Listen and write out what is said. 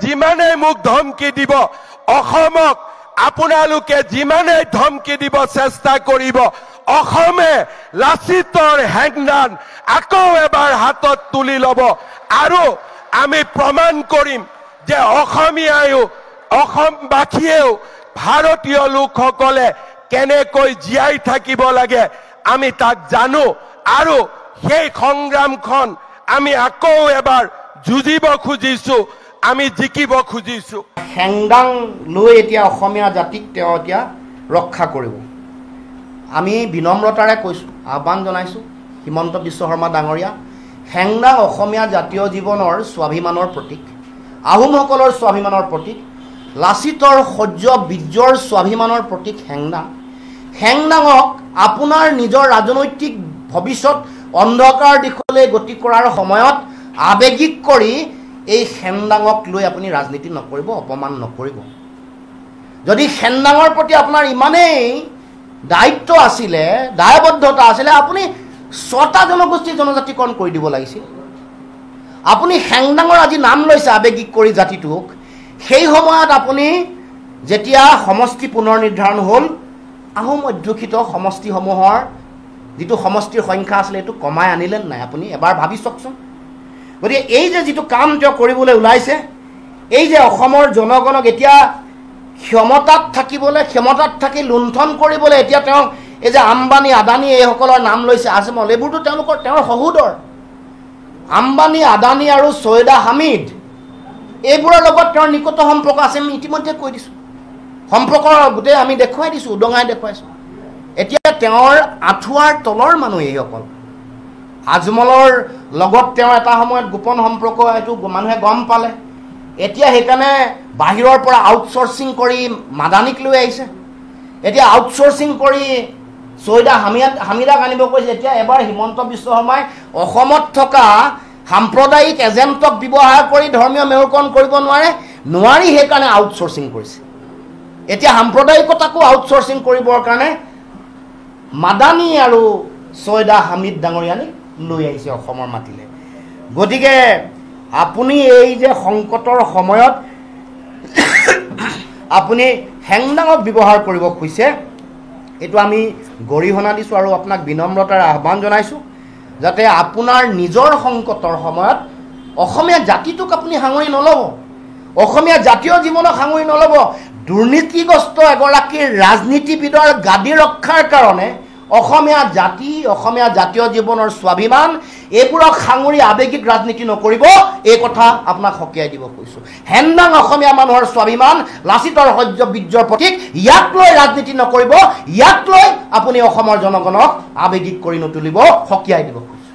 যিমানেই মোক ধমকি দিব অসমক আপোনালোকে যিমানেই ধমকি দিব চেষ্টা কৰিব অসমে লাচিতৰ হেংদান আকৌ এবাৰ হাতত তুলি ল'ব আৰু আমি প্ৰমাণ কৰিম যে অসমীয়ায়ো অসমবাসীয়েও ভাৰতীয় লোকসকলে কেনেকৈ জীয়াই থাকিব লাগে আমি তাক জানো আৰু সেই সংগ্ৰামখন আমি আকৌ এবাৰ যুঁজিব খুজিছো আমি জিকিব খুজিছো হেংদাং লৈ এতিয়া অসমীয়া জাতিক তেওঁ এতিয়া ৰক্ষা কৰিব আমি বিনম্ৰতাৰে কৈছো আহ্বান জনাইছো হিমন্ত বিশ্ব শৰ্মা ডাঙৰীয়া হেংদাং অসমীয়া জাতীয় জীৱনৰ স্বাভিমানৰ প্ৰতীক আহোমসকলৰ স্বাভিমানৰ প্ৰতীক লাচিতৰ সহ্য বীৰ্যৰ স্বাভিমানৰ প্ৰতীক হেংদাঙক আপোনাৰ নিজৰ ৰাজনৈতিক ভৱিষ্যত অন্ধকাৰ দিশলৈ গতি কৰাৰ সময়ত আবেগিক কৰি এই হেংদাঙক লৈ আপুনি ৰাজনীতি নকৰিব অপমান নকৰিব যদি হেংদাঙৰ প্ৰতি আপোনাৰ ইমানেই দায়িত্ব আছিলে দায়বদ্ধতা আছিলে আপুনি 6টা জনগোষ্ঠী জনজাতিকৰণ কৰি দিব লাগিছিল আপুনি হেংদাঙৰ আজি নাম লৈছে আবেগিক কৰি জাতিটোক সেই সময়ত আপুনি যেতিয়া সমষ্টি পুনৰ নিৰ্ধাৰণ হ'ল আহোম অধ্যুষিত সমষ্টিসমূহৰ যিটো সমষ্টিৰ সংখ্যা আছিলে এইটো কমাই আনিলে নাই আপুনি এবাৰ ভাবি চাওকচোন গতিকে এই যে যিটো কাম তেওঁ কৰিবলৈ ওলাইছে এই যে অসমৰ জনগণক এতিয়া ক্ষমতাত থাকি লুণ্ঠন কৰিবলৈ এতিয়া তেওঁ এই যে আম্বানী আদানী এইসকলৰ নাম লৈছে আজমল এইবোৰতো তেওঁৰ সহোদৰ আম্বানী আদানী আৰু ছৈয়দা হামিদ এইবোৰৰ লগত তেওঁৰ নিকট সম্পৰ্ক আছে আমি ইতিমধ্যে কৈ দিছোঁ সম্পৰ্কৰ গোটেই আমি দেখুৱাই দিছোঁ উদঙাই দেখুৱাইছোঁ এতিয়া তেওঁৰ আঁঠুৱাৰ তলৰ মানুহ এইসকল আজমলৰ লগত তেওঁ এটা সময়ত গোপন সম্পৰ্ক এইটো মানুহে গম পালে এতিয়া সেইকাৰণে বাহিৰৰ পৰা আউটচোৰ্চিং কৰি মাদানীক লৈ আহিছে এতিয়া আউটচোৰ্চিং কৰি ছৈয়দা হামিদাক আনিব কৈছে এতিয়া এবাৰ হিমন্ত বিশ্ব শৰ্মাই অসমত থকা সাম্প্ৰদায়িক এজেণ্টক ব্যৱহাৰ কৰি ধৰ্মীয় মেৰুকৰণ কৰিব নোৱাৰি সেইকাৰণে আউটচোৰ্চিং কৰিছে এতিয়া সাম্প্ৰদায়িকতাকো আউটচোৰ্চিং কৰিবৰ কাৰণে মাদানী আৰু ছৈয়দা হামিদ ডাঙৰীয়ানীক লৈ আহিছে অসমৰ মাটিলে গতিকে আপুনি এই যে সংকটৰ সময়ত আপুনি হেংদাঙক ব্যৱহাৰ কৰিব খুজিছে এইটো আমি গৰিহণা দিছোঁ আৰু আপোনাক বিনম্ৰতাৰে আহ্বান জনাইছোঁ যাতে আপোনাৰ নিজৰ সংকটৰ সময়ত অসমীয়া জাতিটোক আপুনি সাঙুৰি নল'ব অসমীয়া জাতীয় জীৱনক সাঙুৰি নল'ব দুৰ্নীতিগ্ৰস্ত এগৰাকী ৰাজনীতিবিদৰ গাদী ৰক্ষাৰ কাৰণে অসমীয়া জাতীয় জীৱনৰ স্বাভিমান এইবোৰক সাঙুৰি আবেগিক ৰাজনীতি নকৰিব এই কথা আপোনাক সকীয়াই দিব কৈছোঁ হেংদাং অসমীয়া মানুহৰ স্বাভিমান লাচিতৰ সহ্য বীৰ্যৰ প্ৰতীক ইয়াক লৈ ৰাজনীতি নকৰিব ইয়াক লৈ আপুনি অসমৰ জনগণক আবেগিক কৰি নতুলিব সকীয়াই দিব কৈছোঁ